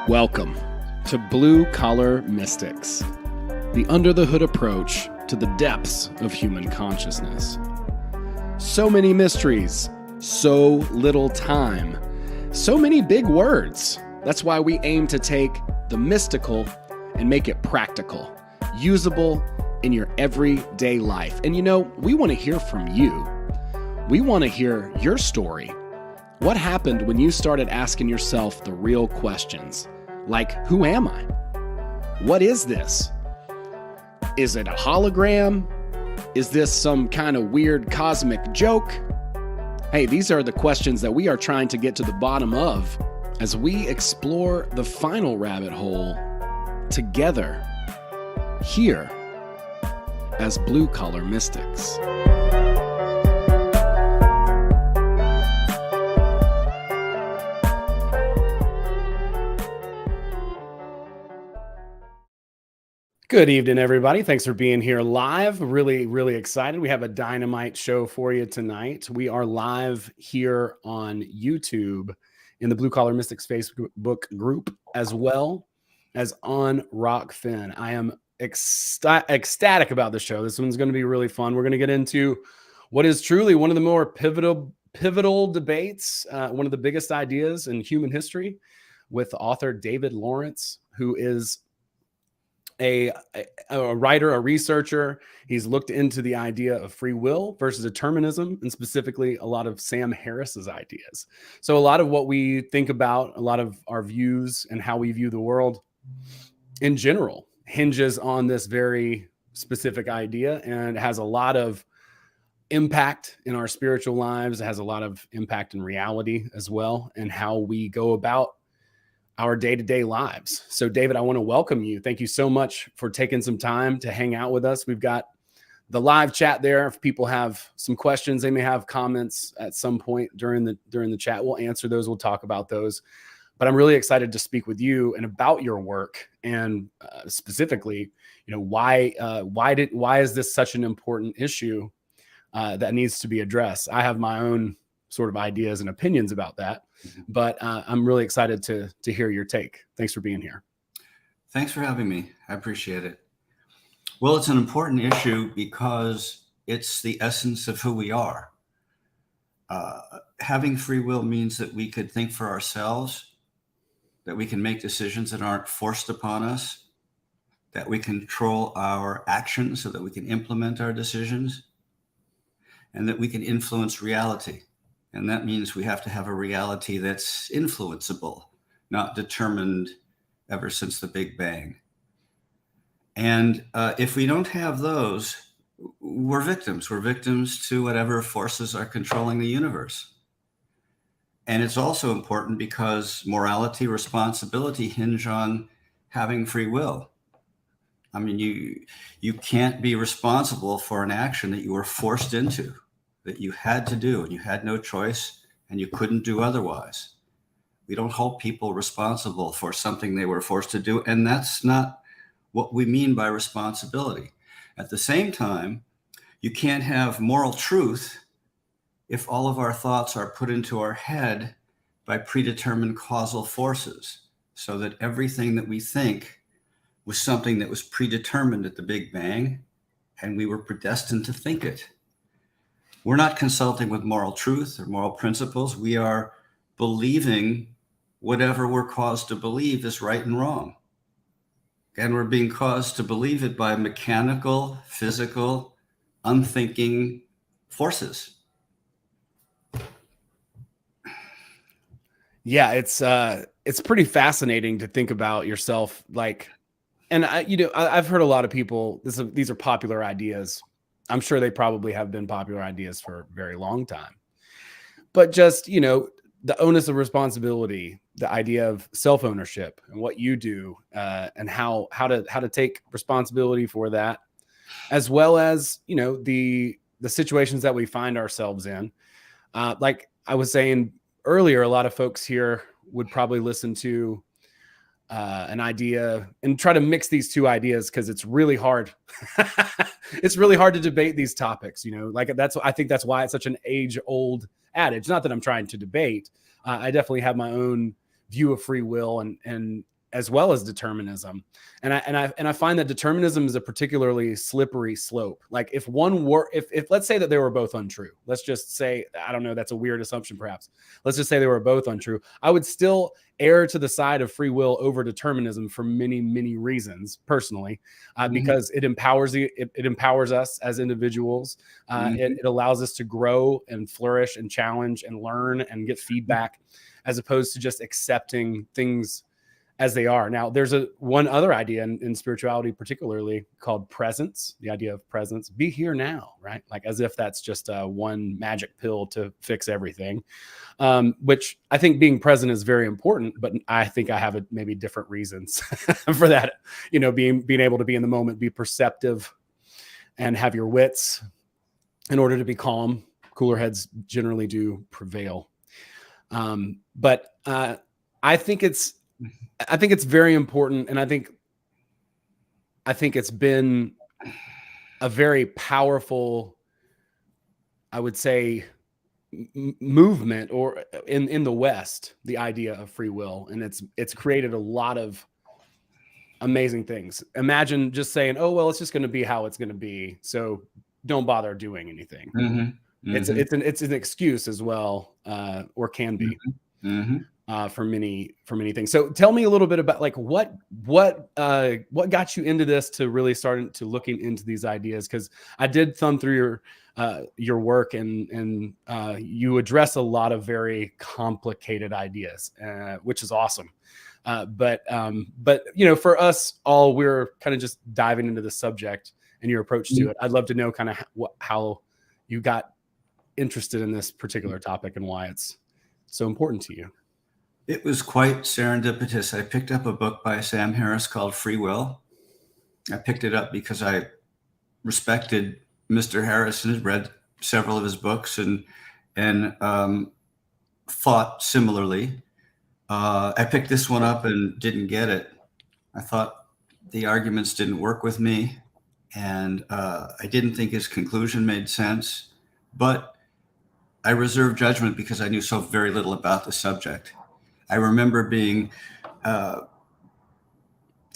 Welcome to Blue Collar Mystics, the under-the-hood approach to the depths of human consciousness. So many mysteries, so little time, so many big words. That's why we aim to take the mystical and make it practical, usable in your everyday life. And we want to hear from you. We want to hear your story. What happened when you started asking yourself the real questions? Like, who am I? What is this? Is it a hologram? Is this some kind of weird cosmic joke? Hey, these are the questions that we are trying to get to the bottom of as we explore the final rabbit hole together here as Blue Collar Mystics. Good evening, everybody. Thanks for being here live. Really excited. We have a dynamite show for you tonight. We are live here on YouTube in the Blue Collar Mystics Facebook group, as well as on Rockfin. I am ecstatic about the show. This one's going to be really fun. We're going to get into what is truly one of the more pivotal debates, one of the biggest ideas in human history, with author David Lawrence, who is a writer, a researcher. He's looked into the idea of free will versus determinism, and specifically a lot of Sam Harris's ideas. So a lot of what we think about, a lot of our views and how we view the world in general hinges on this very specific idea, and has a lot of impact in our spiritual lives. It has a lot of impact in reality as well, and how we go about our day-to-day lives. So David, I want to welcome you. Thank you so much for taking some time to hang out with us. We've got the live chat there. If people have some questions, they may have comments at some point during the chat. We'll answer those. We'll talk about those. But I'm really excited to speak with you and about your work, and specifically, why is this such an important issue that needs to be addressed? I have my own sort of ideas and opinions about that, but I'm really excited to hear your take. Thanks for being here. Thanks for having me. I appreciate it. Well, it's an important issue because it's the essence of who we are. Having free will means that we could think for ourselves, that we can make decisions that aren't forced upon us, that we control our actions so that we can implement our decisions, and that we can influence reality. And that means we have to have a reality that's influenceable, not determined ever since the Big Bang. And if we don't have those, we're victims. We're victims to whatever forces are controlling the universe. And it's also important because morality, responsibility hinge on having free will. I mean, you can't be responsible for an action that you were forced into, that you had to do, and you had no choice, and you couldn't do otherwise. We don't hold people responsible for something they were forced to do, and that's not what we mean by responsibility. At the same time, you can't have moral truth if all of our thoughts are put into our head by predetermined causal forces, so that everything that we think was something that was predetermined at the Big Bang, and we were predestined to think it. We're not consulting with moral truth or moral principles. We are believing whatever we're caused to believe is right and wrong. And we're being caused to believe it by mechanical, physical, unthinking forces. Yeah, it's pretty fascinating to think about yourself. I've heard a lot of people, these are popular ideas. I'm sure they probably have been popular ideas for a very long time. But just, the onus of responsibility, the idea of self-ownership and what you do, and how to take responsibility for that, as well as, the situations that we find ourselves in. Like I was saying earlier, a lot of folks here would probably listen to an idea and try to mix these two ideas, because it's really hard. It's really hard to debate these topics, I think that's why it's such an age-old adage. Not that I'm trying to debate. I definitely have my own view of free will, and as well as determinism. And I find that determinism is a particularly slippery slope. Like if let's say that they were both untrue, let's just say, I don't know, that's a weird assumption perhaps. Let's just say they were both untrue. I would still err to the side of free will over determinism for many, many reasons personally, because it empowers us as individuals. It allows us to grow and flourish and challenge and learn and get feedback, as opposed to just accepting things as they are. Now, there's one other idea in spirituality, particularly, called presence, the idea of presence. Be here now, right? Like as if that's just one magic pill to fix everything, which I think being present is very important, but I think I have maybe different reasons for that. Being able to be in the moment, be perceptive, and have your wits in order to be calm. Cooler heads generally do prevail. But I think it's very important, and I think it's been a very powerful, I would say, movement, or in the West, the idea of free will, and it's created a lot of amazing things. Imagine just saying, "Oh well, it's just going to be how it's going to be, so don't bother doing anything." It's an excuse as well, or can be. For many things. So tell me a little bit about like what got you into this, to really starting to looking into these ideas, because I did thumb through your work, and you address a lot of very complicated ideas, which is awesome. But for us all, we're kind of just diving into the subject and your approach to it. I'd love to know kind of how you got interested in this particular topic and why it's so important to you. It was quite serendipitous. I picked up a book by Sam Harris called Free Will. I picked it up because I respected Mr. Harris and had read several of his books and thought similarly. I picked this one up and didn't get it. I thought the arguments didn't work with me, and I didn't think his conclusion made sense. But I reserved judgment because I knew so very little about the subject. I remember being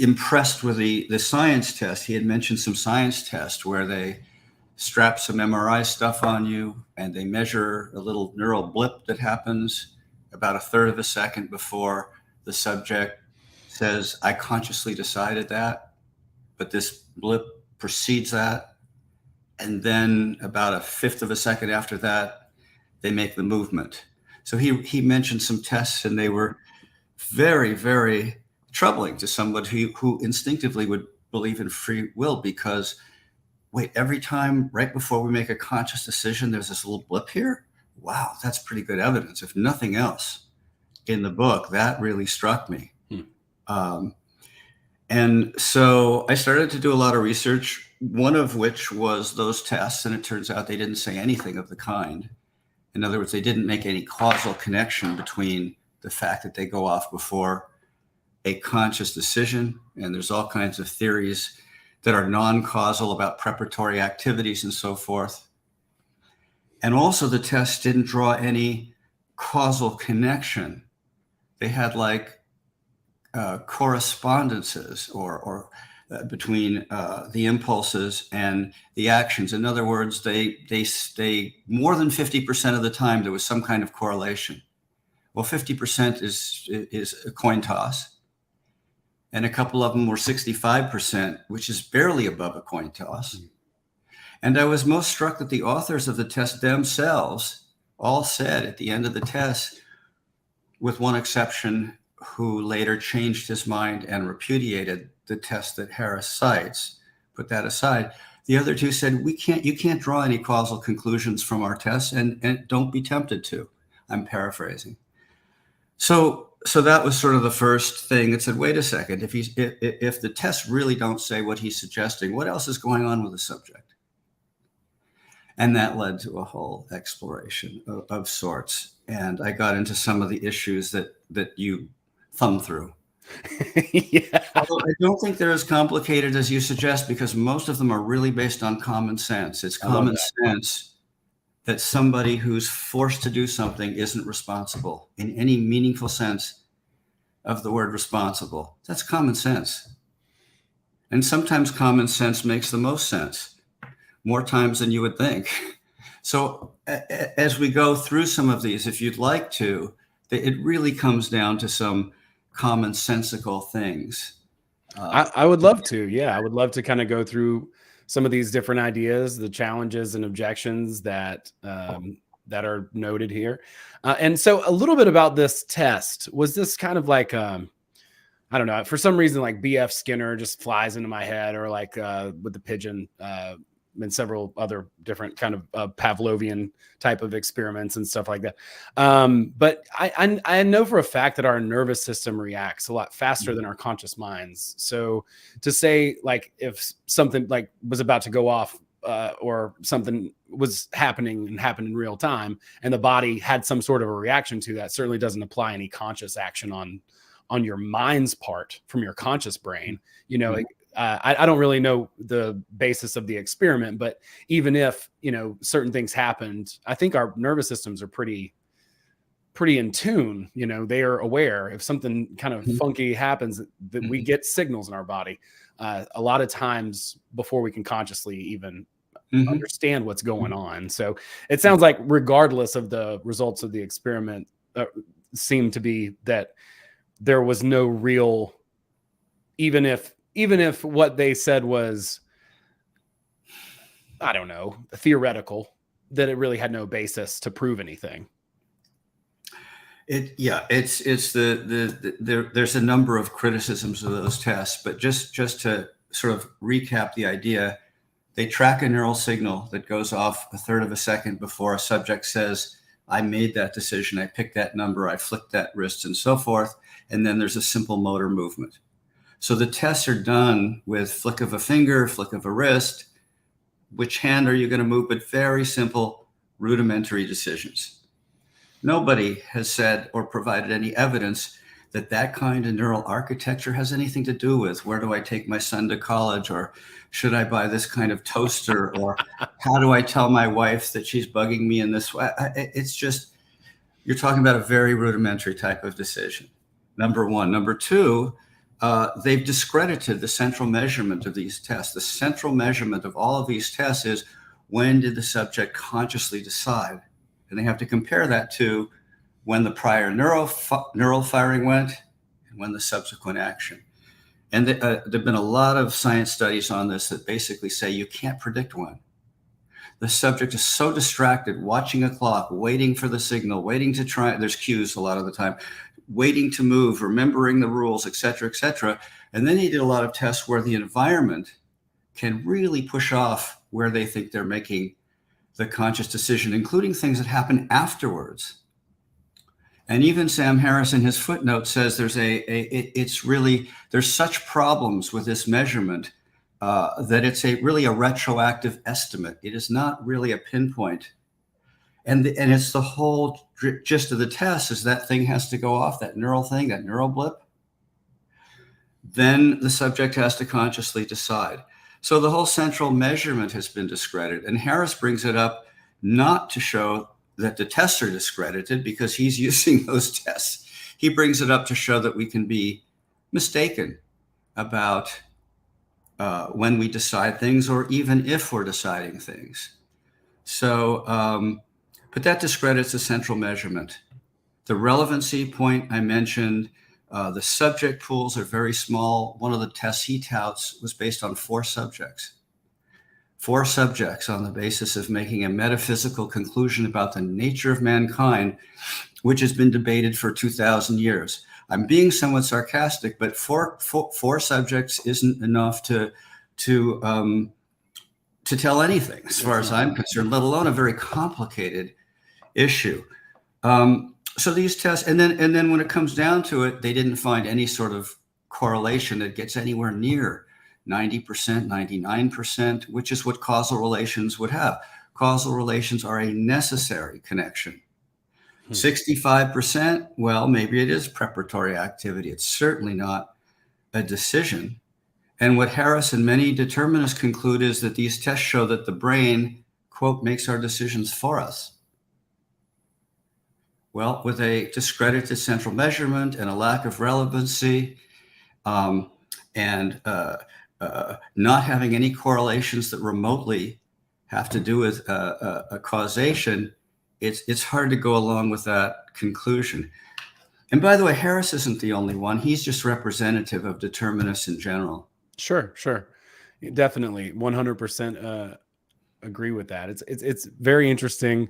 impressed with the science test. He had mentioned some science test where they strap some MRI stuff on you and they measure a little neural blip that happens about a third of a second before the subject says, "I consciously decided that," but this blip precedes that. And then about a fifth of a second after that, they make the movement. So he mentioned some tests, and they were very, very troubling to somebody who instinctively would believe in free will, because wait, every time right before we make a conscious decision, there's this little blip here? Wow, that's pretty good evidence. If nothing else in the book, that really struck me. And so I started to do a lot of research, one of which was those tests, and it turns out they didn't say anything of the kind. In other words, they didn't make any causal connection between the fact that they go off before a conscious decision. And there's all kinds of theories that are non-causal about preparatory activities and so forth. And also the tests didn't draw any causal connection. They had like correspondences or between the impulses and the actions. In other words, they more than 50% of the time there was some kind of correlation. Well, 50% is a coin toss, and a couple of them were 65%, which is barely above a coin toss. And I was most struck that the authors of the test themselves all said at the end of the test, with one exception, who later changed his mind and repudiated the test that Harris cites, put that aside. The other two said, you can't draw any causal conclusions from our tests, and don't be tempted to. I'm paraphrasing. So that was sort of the first thing that said, wait a second, if the tests really don't say what he's suggesting, what else is going on with the subject? And that led to a whole exploration of sorts. And I got into some of the issues that you thumb through. Yeah. Although I don't think they're as complicated as you suggest, because most of them are really based on common sense. It's common sense that somebody who's forced to do something isn't responsible in any meaningful sense of the word responsible. That's common sense. And sometimes common sense makes the most sense, more times than you would think. So as we go through some of these, if you'd like to, it really comes down to some commonsensical things. I would love to. Yeah, I would love to kind of go through some of these different ideas, the challenges and objections that that are noted here. And so, a little bit about this test. Was this kind of like I don't know, for some reason, like BF Skinner just flies into my head, or like with the pigeon, and several other different kind of Pavlovian type of experiments and stuff like that. But I know for a fact that our nervous system reacts a lot faster than our conscious minds. So to say, like, if something like was about to go off, or something was happening and happened in real time, and the body had some sort of a reaction to that, certainly doesn't apply any conscious action on your mind's part from your conscious brain. You know, I don't really know the basis of the experiment, but even if, you know, certain things happened, I think our nervous systems are pretty in tune. You know, they are aware if something kind of funky happens, that we get signals in our body a lot of times before we can consciously even understand what's going on. So it sounds like regardless of the results of the experiment, seem to be that there was no real, even if what they said was, I don't know, theoretical, that it really had no basis to prove anything. There's a number of criticisms of those tests, but just to sort of recap the idea, they track a neural signal that goes off a third of a second before a subject says, I made that decision, I picked that number, I flicked that wrist, and so forth. And then there's a simple motor movement. So the tests are done with flick of a finger, flick of a wrist, which hand are you going to move, but very simple, rudimentary decisions. Nobody has said or provided any evidence that that kind of neural architecture has anything to do with where do I take my son to college, or should I buy this kind of toaster, or how do I tell my wife that she's bugging me in this way. It's just, you're talking about a very rudimentary type of decision. Number one. Number two, they've discredited the central measurement of these tests. The central measurement of all of these tests is, when did the subject consciously decide? And they have to compare that to when the prior neural firing went and when the subsequent action. And there have been a lot of science studies on this that basically say you can't predict when. The subject is so distracted, watching a clock, waiting for the signal, waiting to try, there's cues a lot of the time, waiting to move, remembering the rules, et cetera, et cetera. And then he did a lot of tests where the environment can really push off where they think they're making the conscious decision, including things that happen afterwards. And even Sam Harris in his footnote says there's there's such problems with this measurement that it's really a retroactive estimate. It is not really a pinpoint. And it's the whole gist of the test is that thing has to go off, that neural thing, that neural blip. Then the subject has to consciously decide. So the whole central measurement has been discredited. And Harris brings it up not to show that the tests are discredited, because he's using those tests. He brings it up to show that we can be mistaken about when we decide things, or even if we're deciding things. So, but that discredits the central measurement. The relevancy point I mentioned, the subject pools are very small. One of the tests he touts was based on 4 subjects. 4 subjects on the basis of making a metaphysical conclusion about the nature of mankind, which has been debated for 2,000 years. I'm being somewhat sarcastic, but four subjects isn't enough to tell anything, as far as I'm concerned, let alone a very complicated issue. So these tests, and then when it comes down to it, they didn't find any sort of correlation that gets anywhere near 90%, 99%, which is what causal relations would have. Causal relations are a necessary connection. 65%, well, maybe it is preparatory activity. It's certainly not a decision. And what Harris and many determinists conclude is that these tests show that the brain, quote, makes our decisions for us. Well, with a discredited central measurement and a lack of relevancy, um, and not having any correlations that remotely have to do with a causation, it's hard to go along with that conclusion. And by the way, Harris isn't the only one. He's just representative of determinists in general. Sure, sure. Definitely 100% agree with that. It's very interesting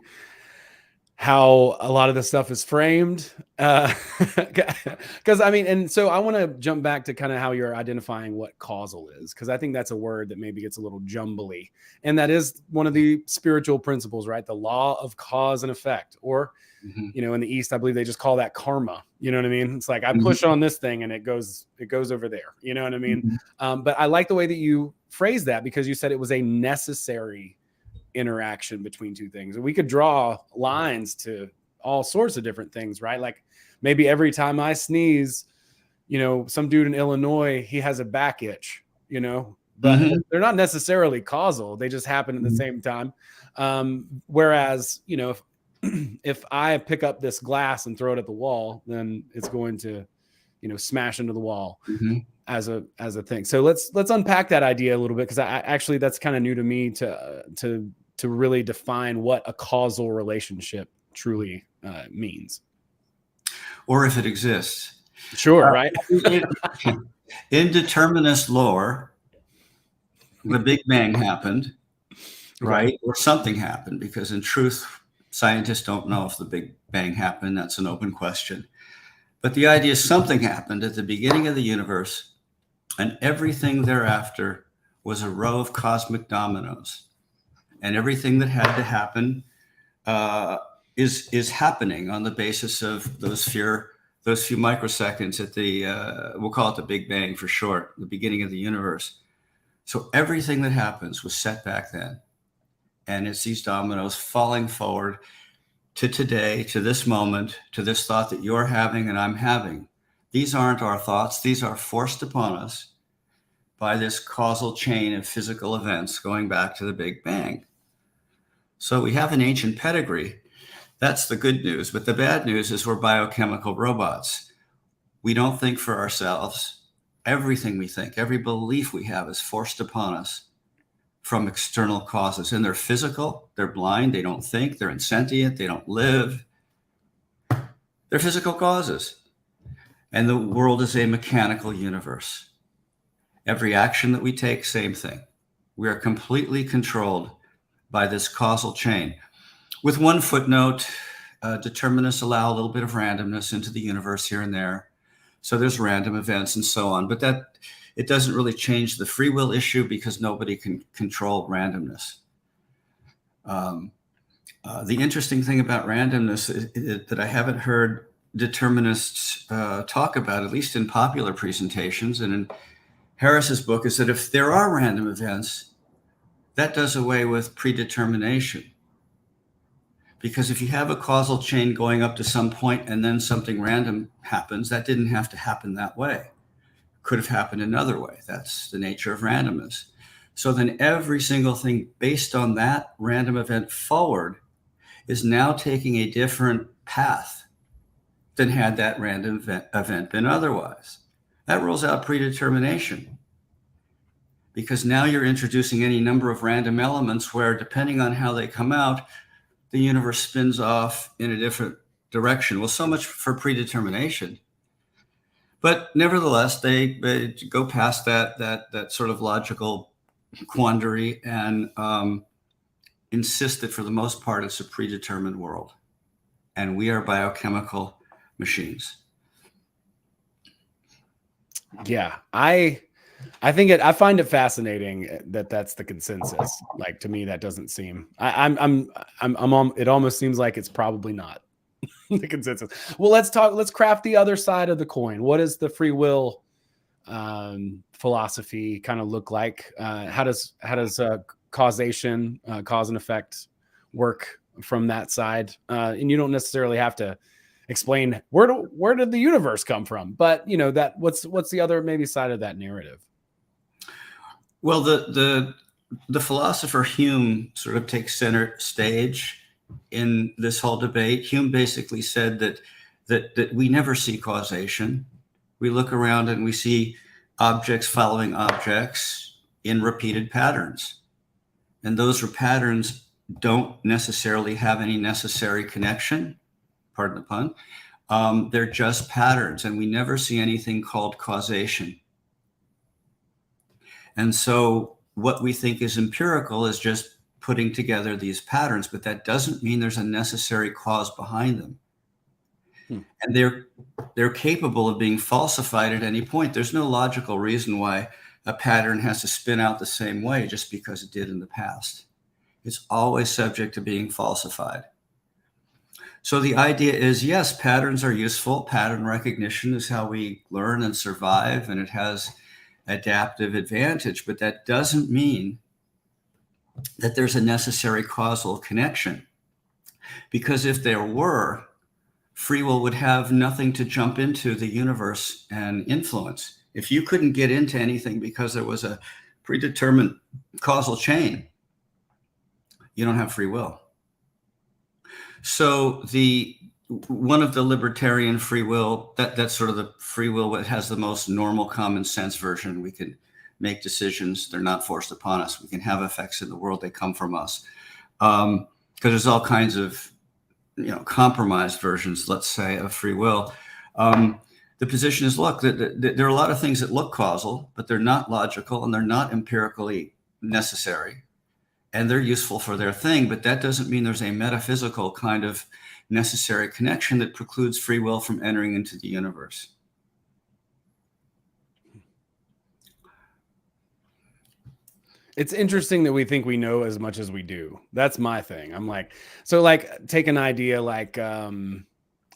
how a lot of this stuff is framed. Because I mean, and so I want to jump back to kind of how you're identifying what causal is, because I think that's a word that maybe gets a little jumbly. And that is one of the spiritual principles, right? The law of cause and effect. Or, you know, in the East, I believe they just call that karma. You know what I mean? It's like I push on this thing and it goes over there. You know what I mean? But I like the way that you phrase that, because you said it was a necessary interaction between two things. And we could draw lines to all sorts of different things, right? Like maybe every time I sneeze, you know, some dude in Illinois, he has a back itch, you know, but they're not necessarily causal. They just happen at the same time. Whereas, you know, if I pick up this glass and throw it at the wall, then it's going to, you know, smash into the wall as a thing. So let's unpack that idea a little bit, because I actually, that's kind of new to me to really define what a causal relationship truly means, or if it exists. Sure, right. In determinist lore, the Big Bang happened, right? Or something happened, because in truth, scientists don't know if the Big Bang happened. That's an open question. But the idea is something happened at the beginning of the universe, and everything thereafter was a row of cosmic dominoes. And everything that had to happen is happening on the basis of those few microseconds at the, we'll call it the Big Bang for short, the beginning of the universe. So everything that happens was set back then. And it's these dominoes falling forward to today, to this moment, to this thought that you're having and I'm having. These aren't our thoughts. These are forced upon us by this causal chain of physical events going back to the Big Bang. So we have an ancient pedigree. That's the good news. But the bad news is we're biochemical robots. We don't think for ourselves. Everything we think, every belief we have is forced upon us from external causes. And they're physical, they're blind, they don't think, they're insentient, they don't live. They're physical causes. And the world is a mechanical universe. Every action that we take, same thing. We are completely controlled by this causal chain. With one footnote, determinists allow a little bit of randomness into the universe here and there. So there's random events and so on, but that it doesn't really change the free will issue, because nobody can control randomness. The interesting thing about randomness is that I haven't heard determinists talk about, at least in popular presentations and in Harris's book, is that if there are random events, that does away with predetermination. Because if you have a causal chain going up to some point and then something random happens, that didn't have to happen that way. Could have happened another way. That's the nature of randomness. So then every single thing based on that random event forward is now taking a different path than had that random event been otherwise. That rules out predetermination, because now you're introducing any number of random elements where, depending on how they come out, the universe spins off in a different direction. Well, so much for predetermination. But nevertheless, they go past that sort of logical quandary and insist that for the most part, it's a predetermined world. And we are biochemical machines. Yeah, I think I find it fascinating that that's the consensus. Like, to me, that doesn't seem. I'm on. It almost seems like it's probably not the consensus. Well, let's craft the other side of the coin. What does the free will philosophy kind of look like? How does causation, cause and effect, work from that side? And you don't necessarily have to explain where did the universe come from, but you know, that what's the other maybe side of that narrative? Well, the philosopher Hume sort of takes center stage in this whole debate. Hume basically said that we never see causation. We look around and we see objects following objects in repeated patterns. And those patterns don't necessarily have any necessary connection, pardon the pun. They're just patterns, and we never see anything called causation. And so what we think is empirical is just putting together these patterns, but that doesn't mean there's a necessary cause behind them. And they're capable of being falsified at any point. There's no logical reason why a pattern has to spin out the same way just because it did in the past. It's always subject to being falsified. So the idea is, yes, patterns are useful. Pattern recognition is how we learn and survive, and it has adaptive advantage, but that doesn't mean that there's a necessary causal connection. Because if there were, free will would have nothing to jump into the universe and influence. If you couldn't get into anything because there was a predetermined causal chain, you don't have free will. So one of the libertarian free will, that's sort of the free will that has the most normal common sense version. We can make decisions. They're not forced upon us. We can have effects in the world. They come from us. Because there's all kinds of compromised versions, let's say, of free will. The position is, look, there are a lot of things that look causal, but they're not logical and they're not empirically necessary. And they're useful for their thing, but that doesn't mean there's a metaphysical kind of necessary connection that precludes free will from entering into the universe. It's interesting that we think we know as much as we do. That's my thing. I'm like, so like take an idea like,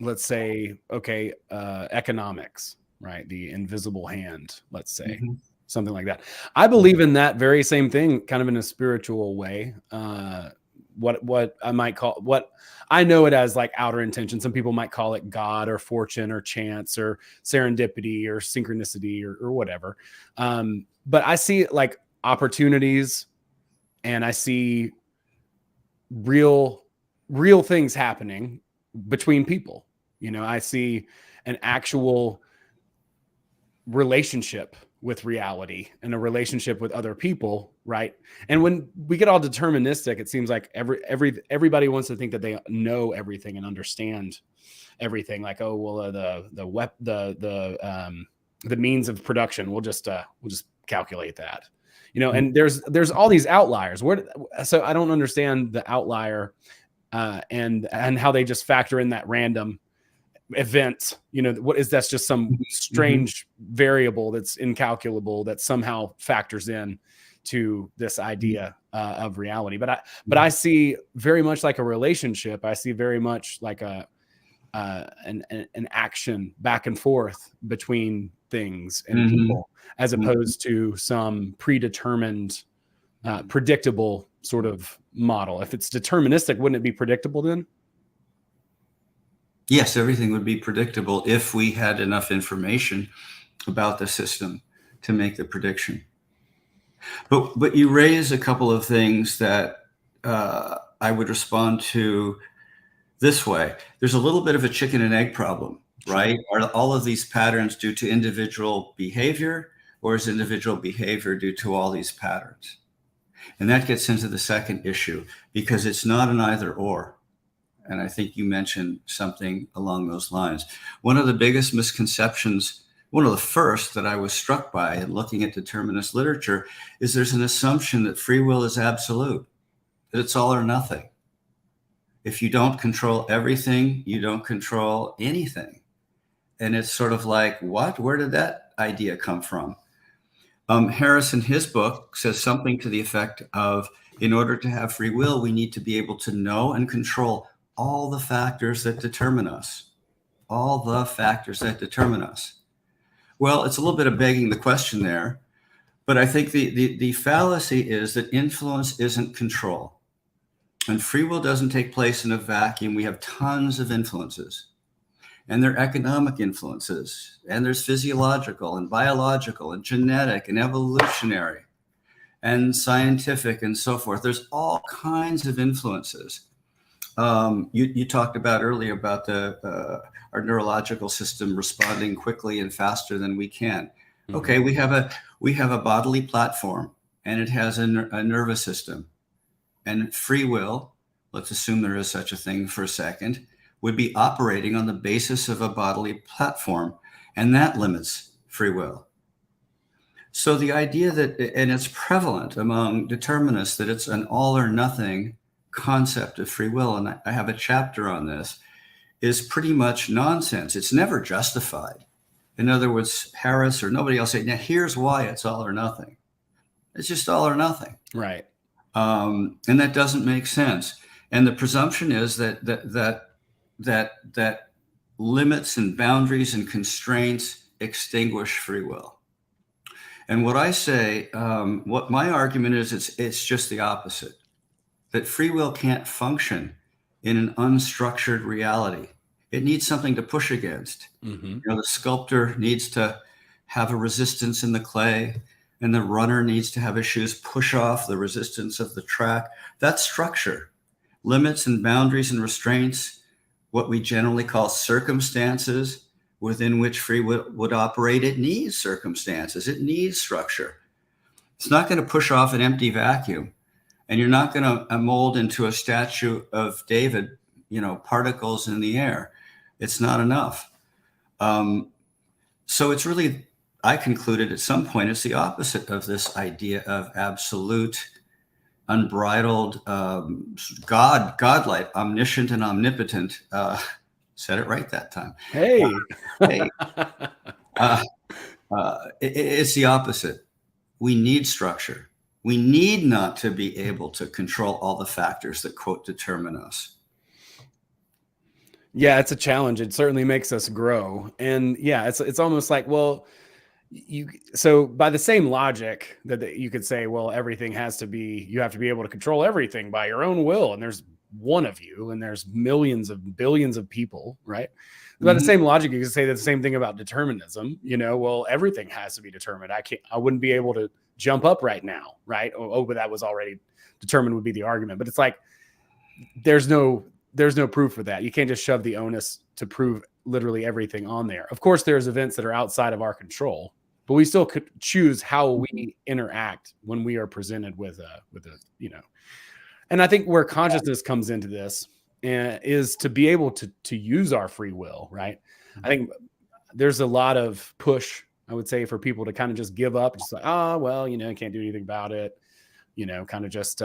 let's say, okay, economics, right? The invisible hand, let's say, something like that. I believe in that very same thing, kind of in a spiritual way. What I might call, what I know it as like outer intention. Some people might call it God or fortune or chance or serendipity or synchronicity or whatever. But I see it like opportunities, and I see real things happening between people. I see an actual relationship with reality and a relationship with other people, right? And when we get all deterministic, it seems like everybody wants to think that they know everything and understand everything. Like, oh well, the means of production, we'll just calculate that. And there's all these outliers. So I don't understand the outlier and how they just factor in that random event. What is that's just some strange variable that's incalculable that somehow factors in to this idea of reality. But I see very much like a relationship. I see very much like an action back and forth between things and people, as opposed to some predetermined, predictable sort of model. If it's deterministic, wouldn't it be predictable then? Yes, everything would be predictable if we had enough information about the system to make the prediction. But you raise a couple of things that I would respond to this way. There's a little bit of a chicken and egg problem, right? Are all of these patterns due to individual behavior, or is individual behavior due to all these patterns? And that gets into the second issue, because it's not an either or. And I think you mentioned something along those lines. One of the biggest misconceptions, one of the first that I was struck by in looking at determinist literature, is there's an assumption that free will is absolute, that it's all or nothing. If you don't control everything, you don't control anything. And it's sort of like, what? Where did that idea come from? Harris, in his book, says something to the effect of, in order to have free will, we need to be able to know and control all the factors that determine us. All the factors that determine us. Well, it's a little bit of begging the question there, but I think the fallacy is that influence isn't control. And free will doesn't take place in a vacuum. We have tons of influences, and they're economic influences, and there's physiological and biological and genetic and evolutionary and scientific and so forth. There's all kinds of influences. You talked about earlier about our neurological system responding quickly and faster than we can. Mhm. Okay, we have a bodily platform, and it has a nervous system, and free will. Let's assume there is such a thing for a second, would be operating on the basis of a bodily platform, and that limits free will. So the idea that, and it's prevalent among determinists, that it's an all or nothing concept of free will, and I have a chapter on this, is pretty much nonsense. It's never justified. In other words, Harris or nobody else say, now here's why it's all or nothing. It's just all or nothing. Right. And that doesn't make sense. And the presumption is that limits and boundaries and constraints extinguish free will. And what I say, what my argument is, it's just the opposite. That free will can't function in an unstructured reality. It needs something to push against. Mm-hmm. The sculptor needs to have a resistance in the clay, and the runner needs to have his shoes push off the resistance of the track. That's structure. Limits and boundaries and restraints, what we generally call circumstances within which free will would operate. It needs circumstances. It needs structure. It's not going to push off an empty vacuum. And you're not going to mold into a statue of David, particles in the air. It's not enough. So it's really, I concluded at some point, it's the opposite of this idea of absolute, unbridled, godlike, omniscient and omnipotent. Said it right that time. Hey. It's the opposite. We need structure. We need not to be able to control all the factors that, quote, determine us. Yeah, it's a challenge. It certainly makes us grow. And yeah, it's almost like, well, so by the same logic that you could say, well, everything has to be, you have to be able to control everything by your own will. And there's one of you, and there's millions of billions of people, right? By the same logic, you could say the same thing about determinism. Well, everything has to be determined. I wouldn't be able to jump up right now, right? But that was already determined would be the argument. But it's like there's no proof for that. You can't just shove the onus to prove literally everything on there. Of course, there's events that are outside of our control, but we still could choose how we interact when we are presented with a. And I think where consciousness comes into this is to be able to use our free will, right? I think there's a lot of push, I would say, for people to kind of just give up, just like, well, can't do anything about it, kind of just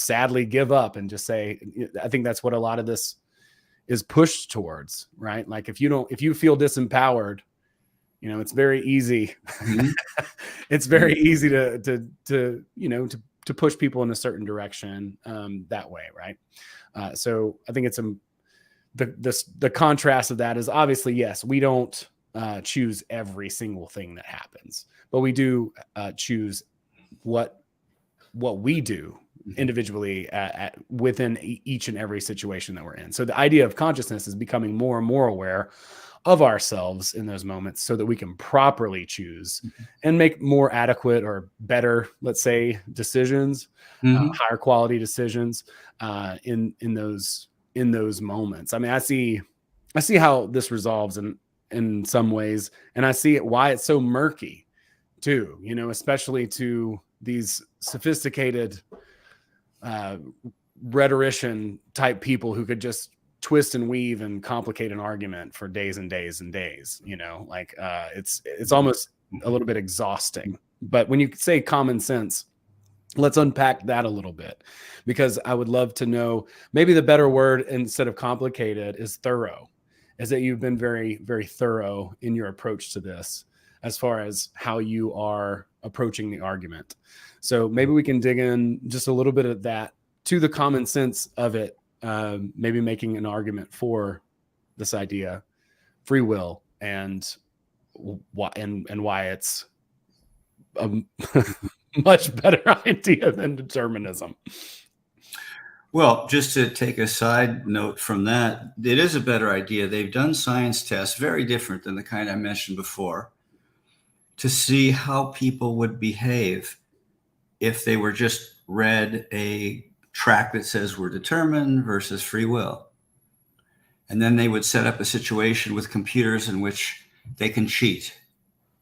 sadly give up and just say, I think that's what a lot of this is pushed towards, right? Like if you feel disempowered, it's very easy. Mm-hmm. It's very easy to push people in a certain direction that way, right? So I think it's the contrast of that is obviously, yes, we don't choose every single thing that happens, but we do choose what we do individually within each and every situation that we're in. So the idea of consciousness is becoming more and more aware of ourselves in those moments so that we can properly choose and make more adequate or better, let's say, decisions, higher quality decisions in those moments. I mean, I see how this resolves in some ways, and I see why it's so murky too, especially to these sophisticated rhetorician type people who could just twist and weave and complicate an argument for days and days and days. It's almost a little bit exhausting. But when you say common sense, let's unpack that a little bit, because I would love to know, maybe the better word instead of complicated is thorough, is that you've been very, very thorough in your approach to this as far as how you are approaching the argument. So maybe we can dig in just a little bit of that to the common sense of it, maybe making an argument for this idea, free will, and why it's a much better idea than determinism. Well, just to take a side note from that, it is a better idea. They've done science tests, very different than the kind I mentioned before, to see how people would behave if they were just read a track that says we're determined versus free will. And then they would set up a situation with computers in which they can cheat.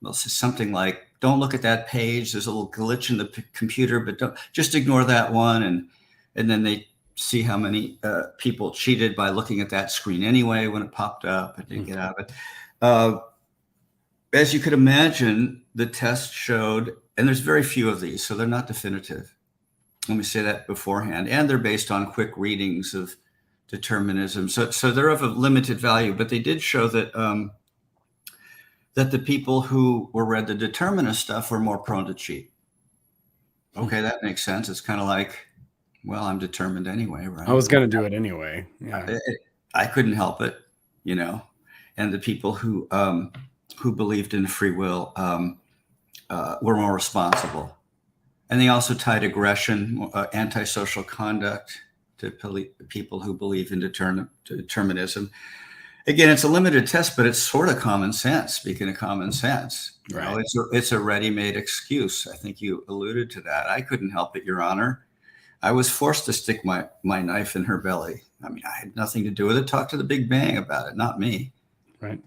They'll say something like, don't look at that page. There's a little glitch in the computer, but don't just ignore that one. And then they see how many people cheated by looking at that screen anyway when it popped up, and they get out of it. As you could imagine, the test showed, and there's very few of these, so they're not definitive. Let me say that beforehand. And they're based on quick readings of determinism. So they're of a limited value, but they did show that that the people who were read the determinist stuff were more prone to cheat. Okay, that makes sense. It's kind of like, well, I'm determined anyway, right? I was going to do it anyway. Yeah. I couldn't help it, you know. And the people who believed in free will were more responsible. And they also tied aggression, antisocial conduct to people who believe in determinism. Again, it's a limited test, but it's sort of common sense. Speaking of common sense, you know, it's a ready-made excuse. I think you alluded to that. I couldn't help it, Your Honor. I was forced to stick my knife in her belly. I mean, I had nothing to do with it. Talk to the Big Bang about it, not me. Right.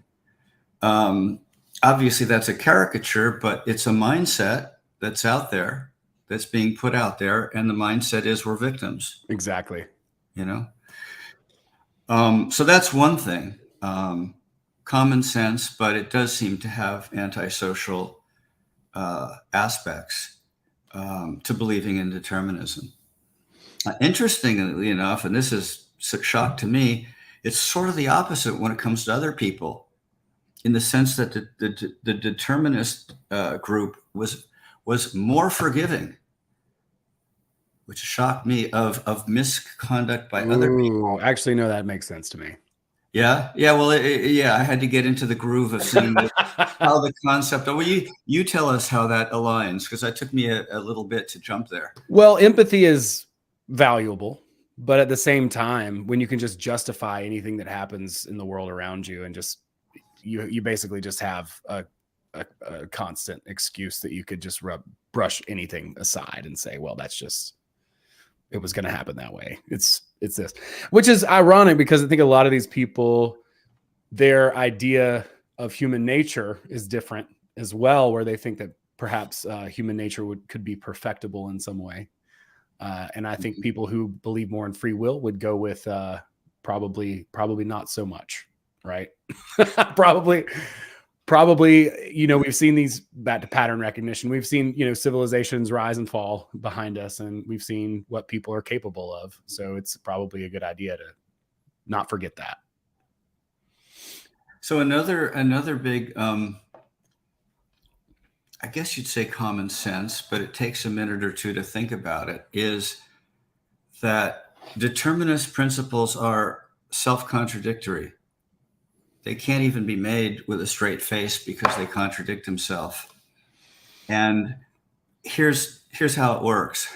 Obviously, that's a caricature, but it's a mindset that's out there, that's being put out there, and the mindset is we're victims. Exactly. You know? So that's one thing. Common sense, but it does seem to have antisocial aspects to believing in determinism. Interestingly enough, and this is a shock to me, it's sort of the opposite when it comes to other people, in the sense that the determinist group was more forgiving, which shocked me, of misconduct by other people. Actually, no, that makes sense to me. Yeah. Well, I had to get into the groove of seeing how the concept. Well, you tell us how that aligns, because it took me a little bit to jump there. Well, empathy is valuable, but at the same time, when you can just justify anything that happens in the world around you, and just you basically just have a constant excuse that you could just brush anything aside and say, well, that's just, it was going to happen that way. It's this, which is ironic, because I think a lot of these people, their idea of human nature is different as well, where they think that perhaps human nature could be perfectible in some way. And I think people who believe more in free will would go with probably not so much, right? probably, you know, we've seen these, back to pattern recognition, we've seen, you know, civilizations rise and fall behind us, and we've seen what people are capable of. So it's probably a good idea to not forget that. So another big, I guess you'd say common sense, but it takes a minute or two to think about it, is that determinist principles are self-contradictory. They can't even be made with a straight face because they contradict themselves. And here's how it works.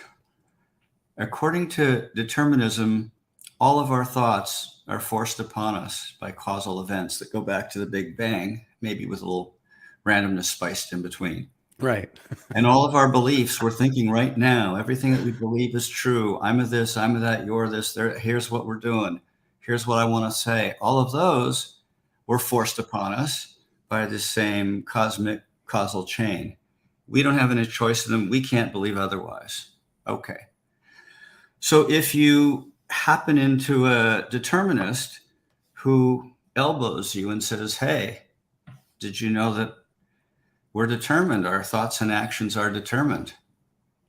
According to determinism, all of our thoughts are forced upon us by causal events that go back to the Big Bang, maybe with a little randomness spiced in between. Right. And all of our beliefs, we're thinking right now, everything that we believe is true. I'm of this, I'm of that, you're this, here's what we're doing. Here's what I want to say. All of those were forced upon us by the same cosmic causal chain. We don't have any choice in them. We can't believe otherwise. Okay. So if you happen into a determinist who elbows you and says, hey, did you know that we're determined? Our thoughts and actions are determined.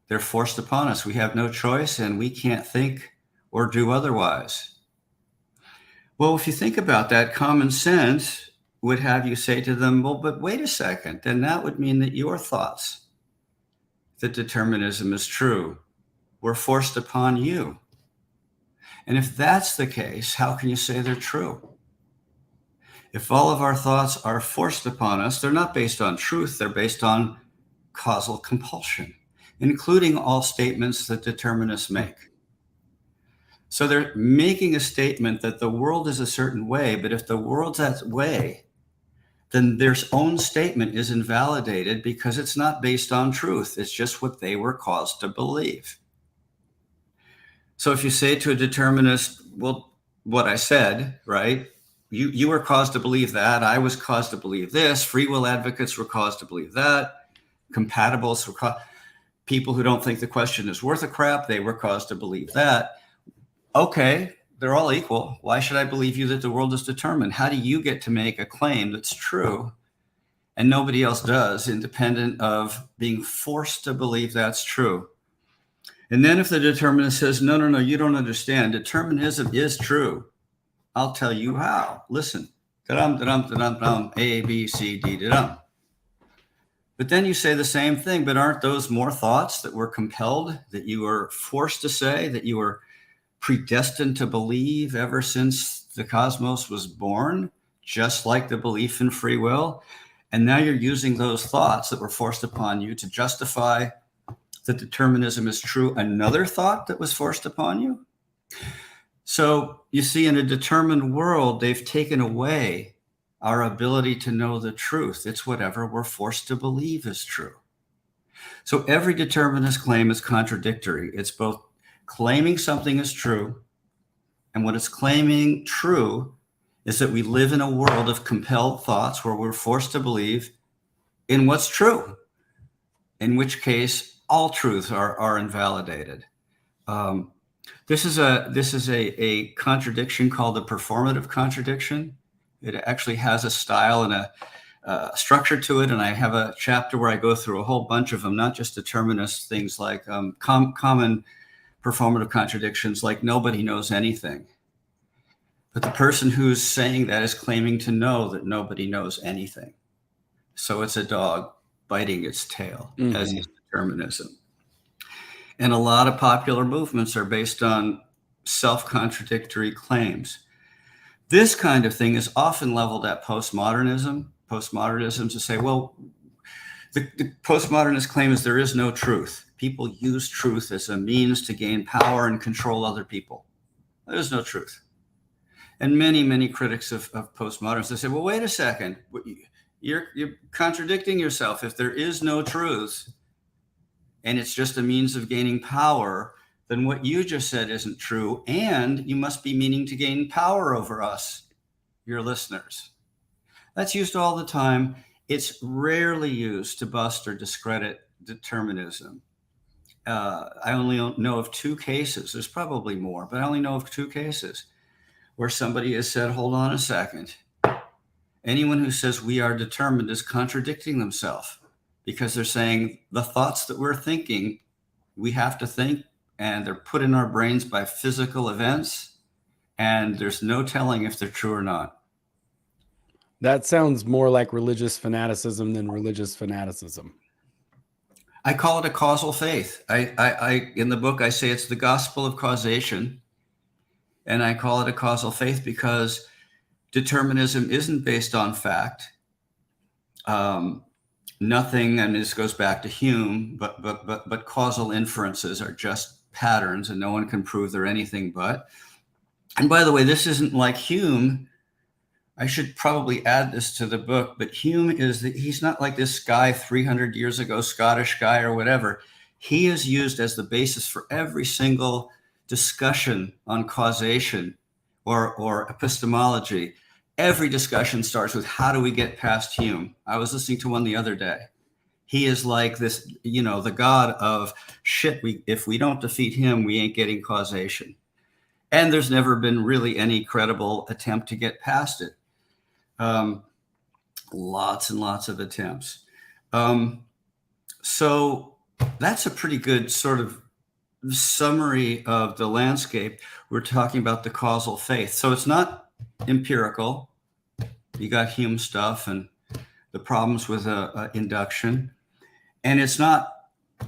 They're forced upon us. We have no choice, and we can't think or do otherwise. Well, if you think about that, common sense would have you say to them, well, but wait a second, then that would mean that your thoughts, that determinism is true, were forced upon you. And if that's the case, how can you say they're true? If all of our thoughts are forced upon us, they're not based on truth, they're based on causal compulsion, including all statements that determinists make. So they're making a statement that the world is a certain way, but if the world's that way, then their own statement is invalidated because it's not based on truth. It's just what they were caused to believe. So if you say to a determinist, well, what I said, right? You were caused to believe that. I was caused to believe this. Free will advocates were caused to believe that. Compatibilists were caused. People who don't think the question is worth a crap, they were caused to believe that. Okay, they're all equal. Why should I believe you that the world is determined? How do you get to make a claim that's true and nobody else does, independent of being forced to believe that's true? And then if the determinist says, no, no, no, you don't understand, determinism is true, I'll tell you how. Listen, da-dum, da-dum, da-dum, da-dum, A, B, C, D, da-dum. But then you say the same thing, but aren't those more thoughts that were compelled, that you were forced to say, that you were predestined to believe ever since the cosmos was born, just like the belief in free will? And now you're using those thoughts that were forced upon you to justify that determinism is true, another thought that was forced upon you. So you see, in a determined world, they've taken away our ability to know the truth. It's whatever we're forced to believe is true. So every determinist claim is contradictory. It's both claiming something is true, and what it's claiming true is that we live in a world of compelled thoughts where we're forced to believe in what's true, in which case all truths are invalidated. This is a contradiction called the performative contradiction. It actually has a style and a structure to it, and I have a chapter where I go through a whole bunch of them, not just determinist things like common performative contradictions, like nobody knows anything. But the person who's saying that is claiming to know that nobody knows anything. So it's a dog biting its tail, as is determinism. And a lot of popular movements are based on self-contradictory claims. This kind of thing is often leveled at postmodernism. Postmodernism to say, well, the postmodernist claim is there is no truth. People use truth as a means to gain power and control other people. There is no truth. And many, many critics of postmodernists, they say, well, wait a second. You're contradicting yourself. If there is no truth, and it's just a means of gaining power, then what you just said isn't true. And you must be meaning to gain power over us, your listeners. That's used all the time. It's rarely used to bust or discredit determinism. I only know of 2 cases. There's probably more, but I only know of 2 cases where somebody has said, hold on a second. Anyone who says we are determined is contradicting themselves, because they're saying the thoughts that we're thinking, we have to think, and they're put in our brains by physical events, and there's no telling if they're true or not. That sounds more like religious fanaticism than religious fanaticism. I call it a causal faith. I in the book, I say it's the gospel of causation, and I call it a causal faith because determinism isn't based on fact. Nothing, and this goes back to Hume, but causal inferences are just patterns, and no one can prove they're anything but. And by the way, this isn't like Hume. I should probably add this to the book, but Hume he's not like this guy 300 years ago, Scottish guy or whatever. He is used as the basis for every single discussion on causation or epistemology. Every discussion starts with, how do we get past Hume? I was listening to one the other day. He is like this, the god of shit. If we don't defeat him, we ain't getting causation. And there's never been really any credible attempt to get past it. Lots and lots of attempts. So that's a pretty good sort of summary of the landscape. We're talking about the causal faith. So it's not empirical. You got Hume stuff and the problems with induction. And it's not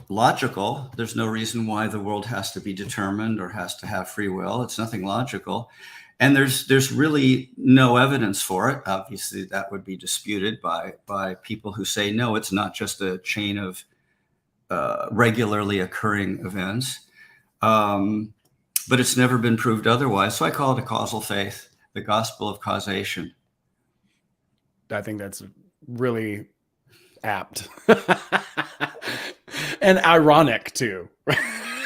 logical. There's no reason why the world has to be determined or has to have free will. It's nothing logical. And there's really no evidence for it. Obviously, that would be disputed by people who say, no, it's not just a chain of regularly occurring events. But it's never been proved otherwise. So I call it a causal faith, the gospel of causation. I think that's really apt and ironic too.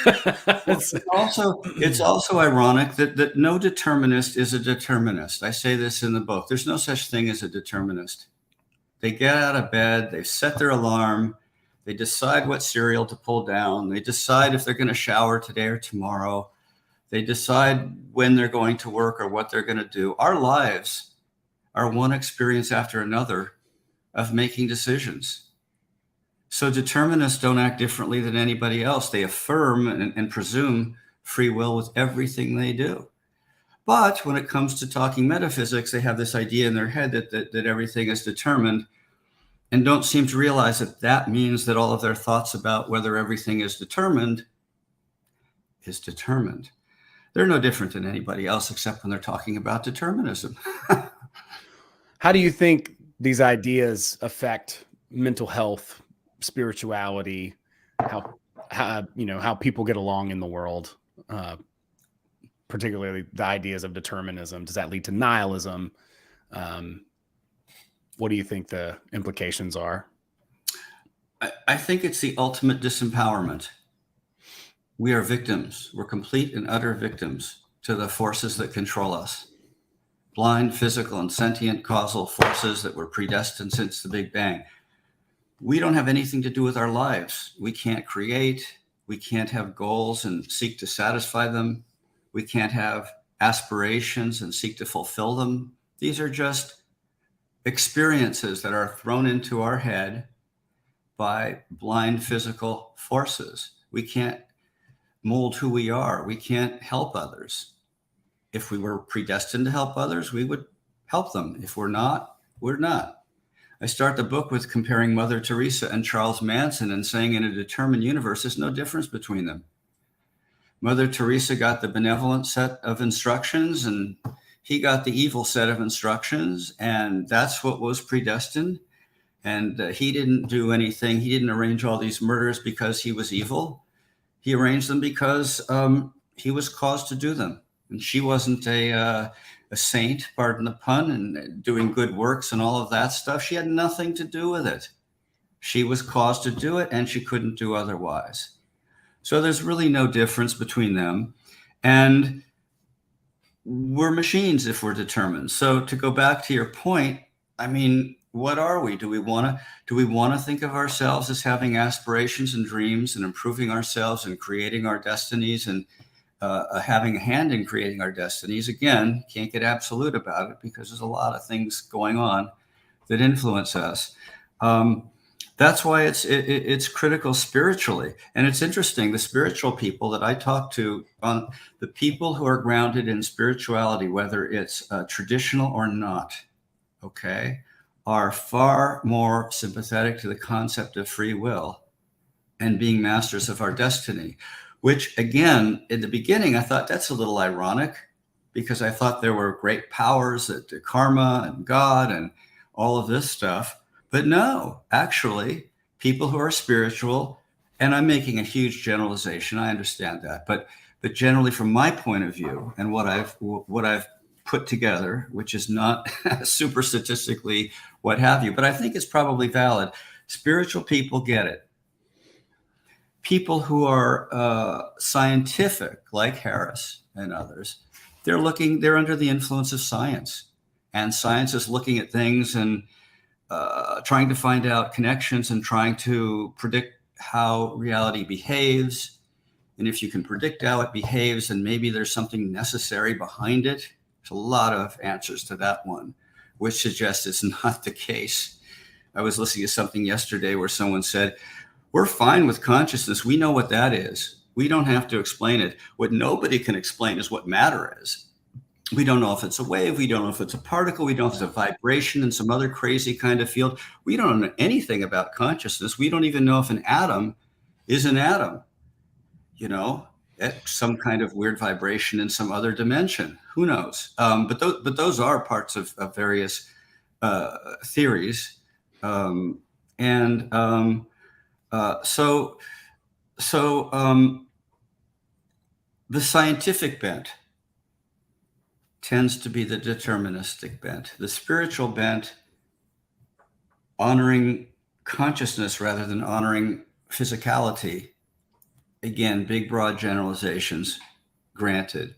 Well, it's also ironic that no determinist is a determinist. I say this in the book. There's no such thing as a determinist. They get out of bed, they set their alarm, they decide what cereal to pull down, they decide if they're going to shower today or tomorrow, they decide when they're going to work or what they're going to do. Our lives are one experience after another of making decisions. So determinists don't act differently than anybody else. They affirm and presume free will with everything they do. But when it comes to talking metaphysics, they have this idea in their head that everything is determined, and don't seem to realize that that means that all of their thoughts about whether everything is determined is determined. They're no different than anybody else, except when they're talking about determinism. How do you think these ideas affect mental health, spirituality, how people get along in the world, particularly the ideas of determinism? Does that lead to nihilism? What do you think the implications are? I think it's the ultimate disempowerment. We are victims. We're complete and utter victims to the forces that control us. Blind, physical, and sentient causal forces that were predestined since the Big Bang. We don't have anything to do with our lives. We can't create. We can't have goals and seek to satisfy them. We can't have aspirations and seek to fulfill them. These are just experiences that are thrown into our head by blind physical forces. We can't mold who we are. We can't help others. If we were predestined to help others, we would help them. If we're not, we're not. I start the book with comparing Mother Teresa and Charles Manson and saying in a determined universe, there's no difference between them. Mother Teresa got the benevolent set of instructions and he got the evil set of instructions, and that's what was predestined. And he didn't do anything. He didn't arrange all these murders because he was evil. He arranged them because he was caused to do them. And she wasn't a saint, pardon the pun, and doing good works and all of that stuff. She had nothing to do with it. She was caused to do it, and she couldn't do otherwise. So there's really no difference between them. And we're machines if we're determined. So to go back to your point, I mean, what are we? Do we want to think of ourselves as having aspirations and dreams and improving ourselves and creating our destinies and having a hand in creating our destinies? Again, can't get absolute about it because there's a lot of things going on that influence us. That's why it's critical spiritually. And it's interesting, the spiritual people that I talk to, the people who are grounded in spirituality, whether it's traditional or not, okay, are far more sympathetic to the concept of free will and being masters of our destiny, which again, in the beginning, I thought that's a little ironic because I thought there were great powers, that karma and God and all of this stuff. But no, actually, people who are spiritual, and I'm making a huge generalization, I understand that, but generally from my point of view and what I've put together, which is not super statistically what have you, but I think it's probably valid. Spiritual people get it. People who are scientific, like Harris and others, they're under the influence of science, and science is looking at things and trying to find out connections and trying to predict how reality behaves. And if you can predict how it behaves, then maybe there's something necessary behind it. There's a lot of answers to that one, which suggests it's not the case. I was listening to something yesterday where someone said, we're fine with consciousness. We know what that is. We don't have to explain it. What nobody can explain is what matter is. We don't know if it's a wave. We don't know if it's a particle. We don't know if it's a vibration in some other crazy kind of field. We don't know anything about consciousness. We don't even know if an atom is an atom, at some kind of weird vibration in some other dimension. Who knows? But those are parts of various theories. So the scientific bent tends to be the deterministic bent. The spiritual bent, honoring consciousness rather than honoring physicality, again, big, broad generalizations granted,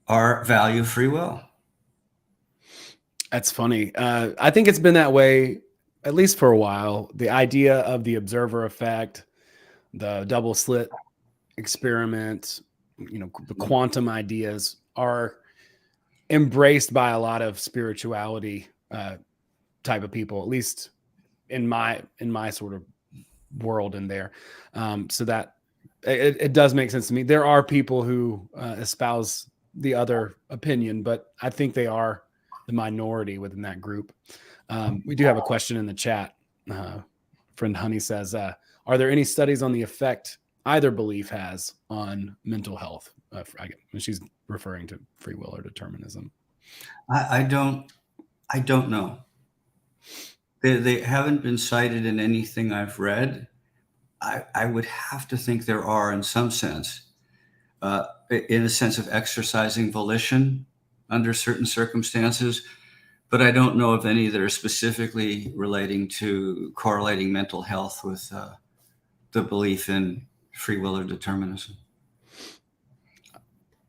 are value free will. That's funny. I think it's been that way, at least for a while. The idea of the observer effect, the double slit experiment, the quantum ideas are embraced by a lot of spirituality type of people, at least in my sort of world in there. So that it does make sense to me. There are people who espouse the other opinion, but I think they are the minority within that group. We do have a question in the chat. Friend Honey says, are there any studies on the effect either belief has on mental health? She's referring to free will or determinism. I don't know. They haven't been cited in anything I've read. I would have to think there are, in some sense, in a sense of exercising volition under certain circumstances, but I don't know of any that are specifically relating to correlating mental health with the belief in free will or determinism.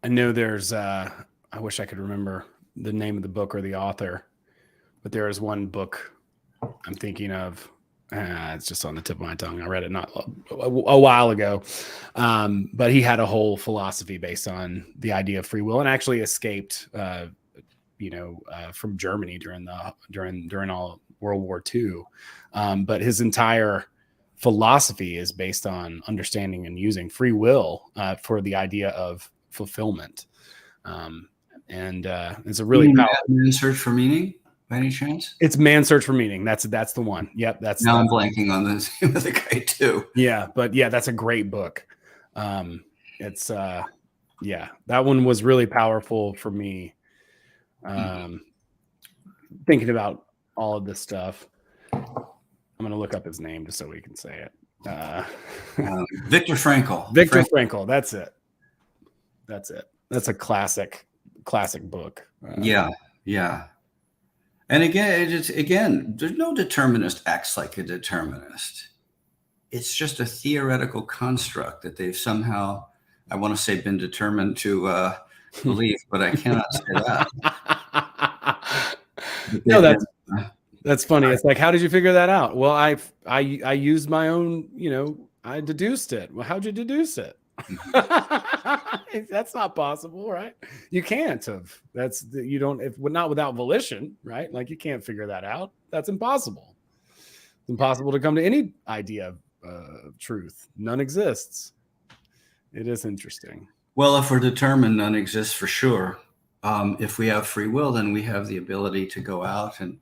I know there's, I wish I could remember the name of the book or the author, but there is one book I'm thinking of. It's just on the tip of my tongue. I read it not a while ago, but he had a whole philosophy based on the idea of free will, and actually escaped, from Germany during all World War II. But his entire philosophy is based on understanding and using free will for the idea of fulfillment. And it's a really powerful Man's Search for Meaning, by any chance? It's Man's Search for Meaning. That's the one. Yep. Now I'm blanking on the name of the guy too. Yeah, but yeah, that's a great book. It's that one was really powerful for me. Thinking about all of this stuff. I'm gonna look up his name just so we can say it. Viktor Frankl. Viktor Frankl. That's it. That's a classic book. Yeah. And again, there's no determinist acts like a determinist. It's just a theoretical construct that they've somehow, I want to say, been determined to believe, but I cannot say that. No, that's funny. It's like, how did you figure that out? Well, I used my own, I deduced it. Well, how'd you deduce it? That's not possible, right? You can't have. You don't, if not without volition, right? Like you can't figure that out. That's impossible. It's impossible to come to any idea of truth. None exists. It is interesting. Well, if we're determined, none exists for sure. If we have free will, then we have the ability to go out and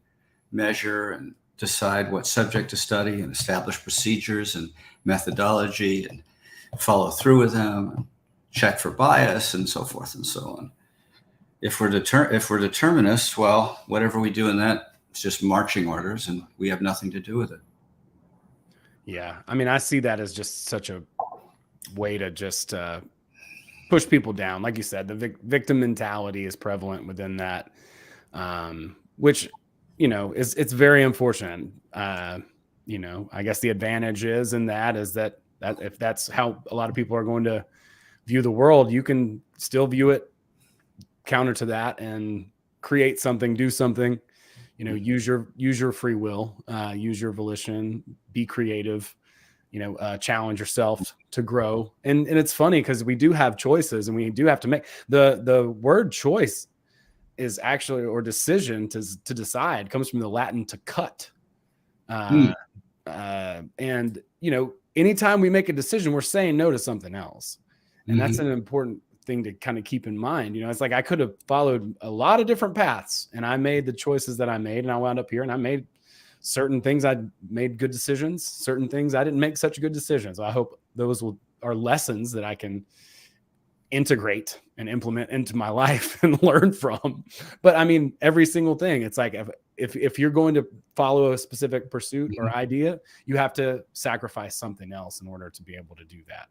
measure and decide what subject to study and establish procedures and methodology and follow through with them, check for bias, and so forth and so on. If we're determinists, well, whatever we do in that, it's just marching orders, and we have nothing to do with it. Yeah, I mean, I see that as just such a way to just push people down. Like you said, the victim mentality is prevalent within that, which it's very unfortunate. I guess the advantage is that if that's how a lot of people are going to view the world, you can still view it counter to that and create something, do something, use your free will, use your volition, be creative, challenge yourself to grow. And it's funny because we do have choices and we do have to make the word choice is actually, or decision to decide, comes from the Latin to cut. And anytime we make a decision, we're saying no to something else. And that's an important thing to kind of keep in mind. It's like I could have followed a lot of different paths and I made the choices that I made and I wound up here and I made certain things. I made good decisions, certain things I didn't make such good decisions. I hope those are lessons that I can integrate and implement into my life and learn from. But I mean, every single thing, it's like, if you're going to follow a specific pursuit or idea, you have to sacrifice something else in order to be able to do that.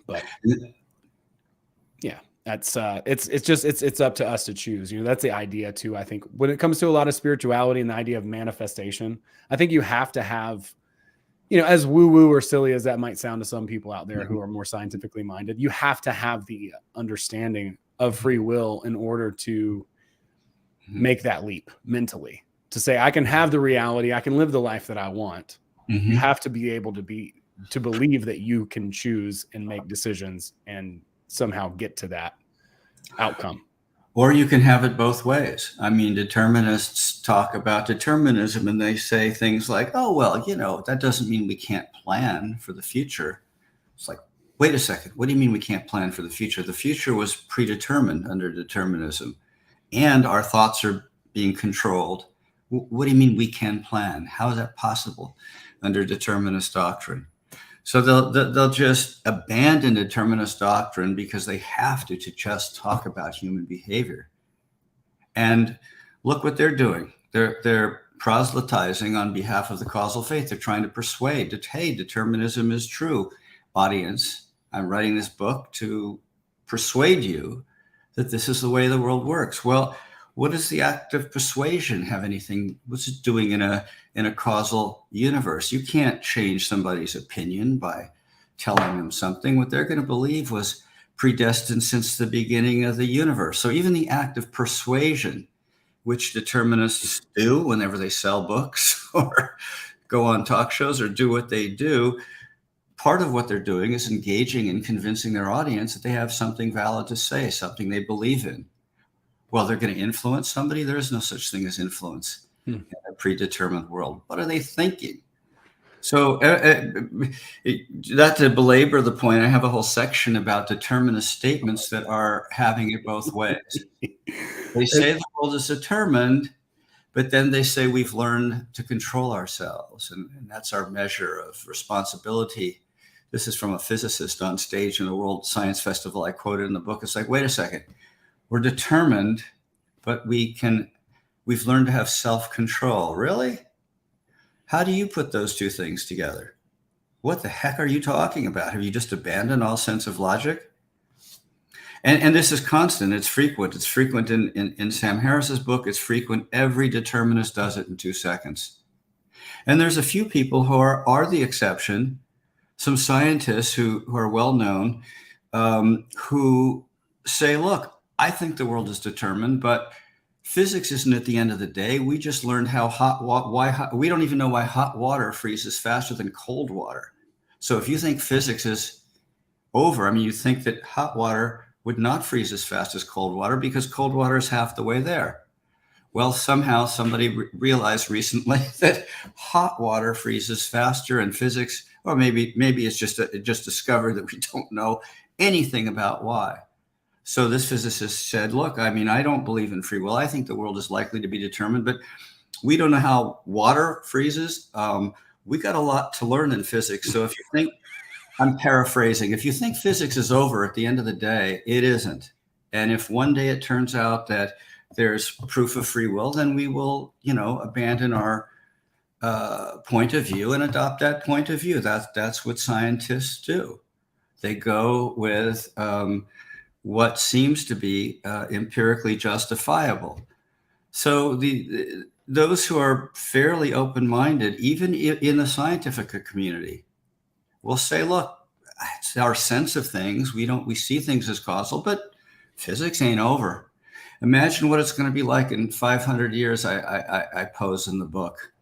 But yeah, that's it's up to us to choose. That's the idea too. I think when it comes to a lot of spirituality and the idea of manifestation, I think you have to have as woo-woo or silly as that might sound to some people out there who Mhm. are more scientifically minded, you have to have the understanding of free will in order to Mhm. make that leap mentally, to say, I can have the reality, I can live the life that I want. You Mhm. have to be able to believe that you can choose and make decisions and somehow get to that outcome. Or you can have it both ways. I mean, determinists talk about determinism and they say things like, oh, well, that doesn't mean we can't plan for the future. It's like, wait a second. What do you mean we can't plan for the future? The future was predetermined under determinism, and our thoughts are being controlled. What do you mean we can plan? How is that possible under determinist doctrine? So they'll just abandon determinist doctrine because they have to just talk about human behavior. And look what they're doing. They're proselytizing on behalf of the causal faith. They're trying to persuade that, hey, determinism is true. Audience, I'm writing this book to persuade you that this is the way the world works. Well, what does the act of persuasion have anything? What's it doing in a causal universe? You can't change somebody's opinion by telling them something. What they're going to believe was predestined since the beginning of the universe. So even the act of persuasion, which determinists do whenever they sell books or go on talk shows or do what they do, part of what they're doing is engaging in convincing their audience that they have something valid to say, something they believe in. Well, they're going to influence somebody. There is no such thing as influence Hmm. in a predetermined world. What are they thinking? So not to belabor the point, I have a whole section about determinist statements that are having it both ways. They say the world is determined, but then they say we've learned to control ourselves, and that's our measure of responsibility. This is from a physicist on stage in the World Science Festival. I quoted in the book. It's like, wait a second, we're determined, but we've learned to have self-control. Really? How do you put those two things together? What the heck are you talking about? Have you just abandoned all sense of logic? And this is constant. It's frequent. It's frequent in Sam Harris's book. It's frequent. Every determinist does it in 2 seconds. And there's a few people who are the exception, some scientists who are well known, who say, look, I think the world is determined, but physics isn't at the end of the day. We just learned how we don't even know why hot water freezes faster than cold water. So if you think physics is over, I mean, you think that hot water would not freeze as fast as cold water because cold water is half the way there. Well, somehow somebody realized recently that hot water freezes faster, and physics, or maybe it's just discovered that we don't know anything about why. So this physicist said, look, I mean, I don't believe in free will. I think the world is likely to be determined, but we don't know how water freezes. We got a lot to learn in physics. So if you think, I'm paraphrasing, if you think physics is over at the end of the day, it isn't. And if one day it turns out that there's proof of free will, then we will, abandon our point of view and adopt that point of view. That's what scientists do. They go with what seems to be empirically justifiable. So those who are fairly open-minded, even in the scientific community, will say, look, it's our sense of things. We see things as causal, but physics ain't over. Imagine what it's going to be like in 500 years, I pose in the book.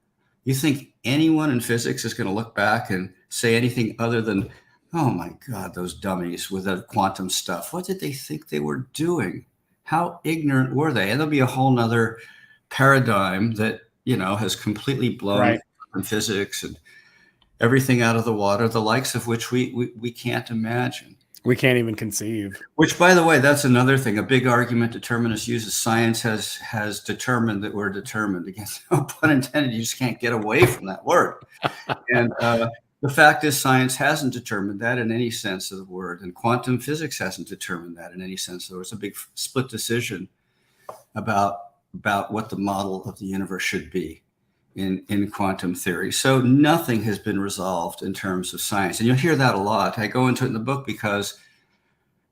You think anyone in physics is going to look back and say anything other than, oh my God, those dummies with the quantum stuff. What did they think they were doing? How ignorant were they? And there'll be a whole nother paradigm that, has completely blown Right. physics and everything out of the water, the likes of which we can't imagine. We can't even conceive. Which, by the way, that's another thing. A big argument determinists use is science has determined that we're determined. Again, no pun intended. You just can't get away from that word. And the fact is, science hasn't determined that in any sense of the word, and quantum physics hasn't determined that in any sense. There was a big split decision about what the model of the universe should be in quantum theory. So nothing has been resolved in terms of science. And you'll hear that a lot. I go into it in the book because,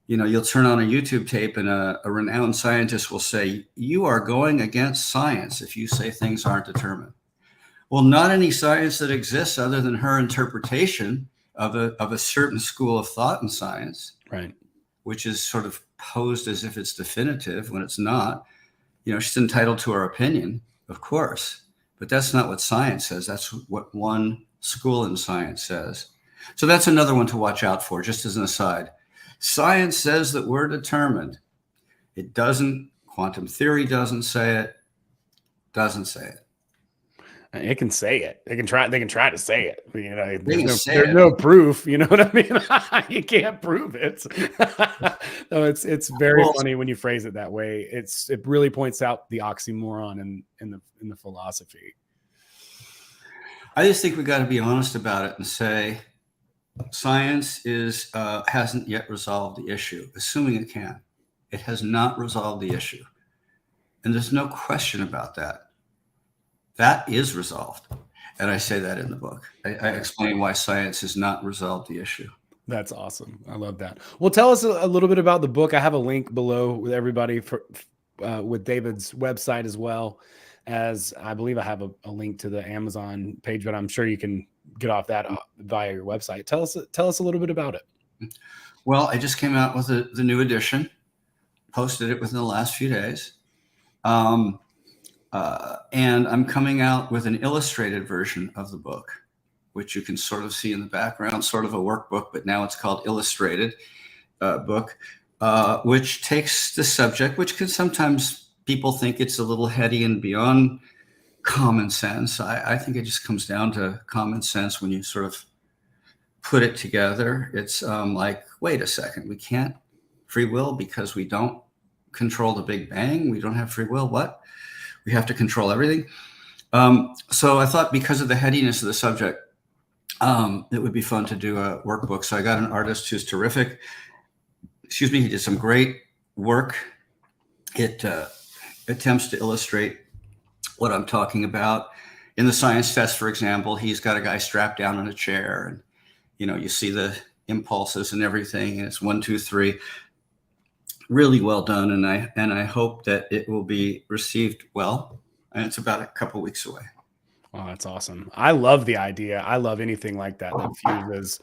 you'll turn on a YouTube tape and a renowned scientist will say, you are going against science if you say things aren't determined. Well, not any science that exists other than her interpretation of a certain school of thought in science, Right. which is sort of posed as if it's definitive when it's not. She's entitled to her opinion, of course, but that's not what science says. That's what one school in science says. So that's another one to watch out for, just as an aside. Science says that we're determined. It doesn't. Quantum theory doesn't say it. Doesn't say it. It can say it. They can try to say it. There's it. no proof. You know what I mean? You can't prove it. No, it's very funny when you phrase it that way. It really points out the oxymoron in the philosophy. I just think we got to be honest about it and say science hasn't yet resolved the issue, assuming it can. It has not resolved the issue, and there's no question about that. That is resolved. And I say that in the book. I explain why science has not resolved the issue. That's awesome. I love that. Well, tell us a little bit about the book. I have a link below with everybody with David's website, as well as I believe I have a link to the Amazon page, but I'm sure you can get off that via your website. Tell us a little bit about it. Well, I just came out with the new edition, posted it within the last few days. And I'm coming out with an illustrated version of the book, which you can sort of see in the background, sort of a workbook, but now it's called Illustrated book, which takes the subject, which can sometimes people think it's a little heady and beyond common sense. I think it just comes down to common sense when you sort of put it together. It's like, wait a second, we can't free will because we don't control the Big Bang. We don't have free will. What? We have to control everything. So I thought because of the headiness of the subject, it would be fun to do a workbook. So I got an artist who's terrific. He did some great work. It attempts to illustrate what I'm talking about. In the science test, for example, he's got a guy strapped down in a chair, and you see the impulses and everything, and it's 1, 2, 3. Really well done, and I hope that it will be received well. And it's about a couple weeks away. Oh, that's awesome. I love the idea. I love anything like that fuses,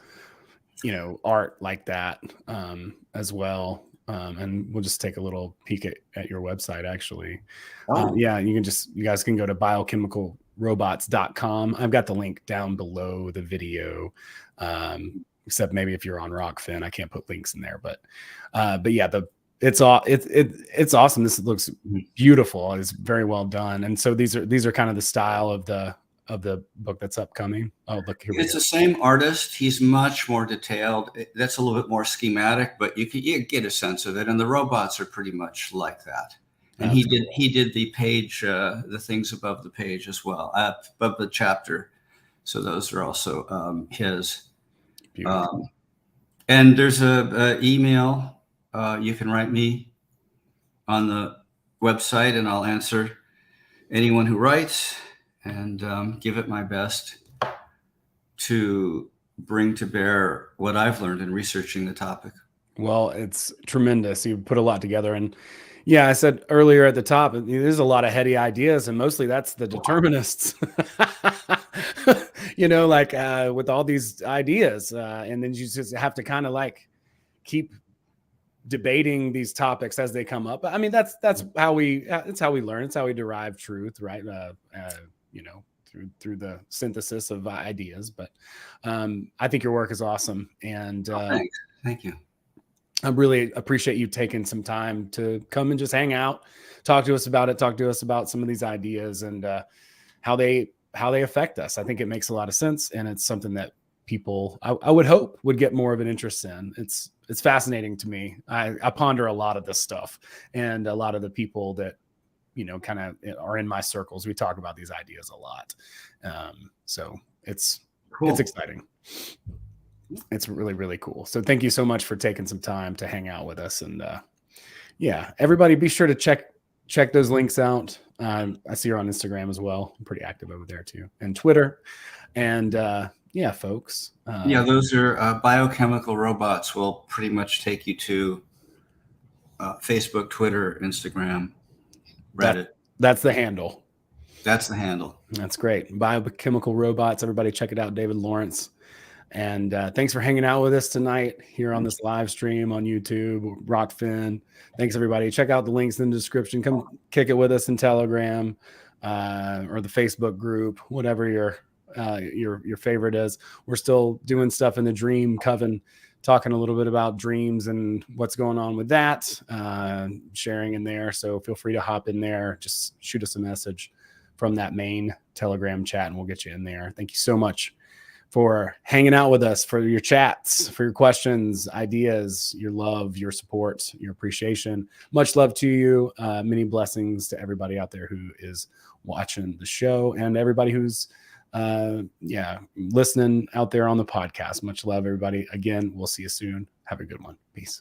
art like that as well. And we'll just take a little peek at your website, actually. Yeah, you guys can go to biochemicalrobots.com. I've got the link down below the video. Except maybe if you're on Rockfin, I can't put links in there, but yeah, it's awesome. This looks beautiful. It's very well done. And so these are kind of the style of the book that's upcoming. Oh, look here. It's the same artist. He's much more detailed. That's a little bit more schematic, but you get a sense of it. And the robots are pretty much like that. And he did the page, the things above the page as well, above the chapter. So those are also his. And there's a email. You can write me on the website, and I'll answer anyone who writes and give it my best to bring to bear what I've learned in researching the topic. Well, it's tremendous. You put a lot together. And yeah, I said earlier at the top, there's a lot of heady ideas, and mostly that's the determinists, with all these ideas. And then you just have to kind of keep debating these topics as they come up. I mean, that's how we learn. It's how we derive truth, right? Through the synthesis of ideas. But I think your work is awesome, and thank you. I really appreciate you taking some time to come and just hang out, talk to us about it, talk to us about some of these ideas and how they affect us. I think it makes a lot of sense, and it's something that people I would hope would get more of an interest in. It's fascinating to me. I ponder a lot of this stuff, and a lot of the people that kind of are in my circles, we talk about these ideas a lot. So it's cool. It's exciting. It's really, really cool. So thank you so much for taking some time to hang out with us. And yeah, everybody be sure to check those links out. I see you're on Instagram as well. I'm pretty active over there too, and Twitter. And yeah, folks. Yeah, those are biochemical robots will pretty much take you to Facebook, Twitter, Instagram, Reddit. That's the handle. That's the handle. That's great. Biochemical Robots. Everybody check it out. David Lawrence. And thanks for hanging out with us tonight here on this live stream on YouTube, Rockfin. Thanks, everybody. Check out the links in the description. Come kick it with us in Telegram or the Facebook group, whatever your favorite is. We're still doing stuff in the Dream Coven, talking a little bit about dreams and what's going on with that, sharing in there. So feel free to hop in there. Just shoot us a message from that main Telegram chat and we'll get you in there. Thank you so much for hanging out with us, for your chats, for your questions, ideas, your love, your support, your appreciation. Much love to you. Many blessings to everybody out there who is watching the show and everybody who's listening out there on the podcast. Much love, everybody. Again, we'll see you soon. Have a good one. Peace.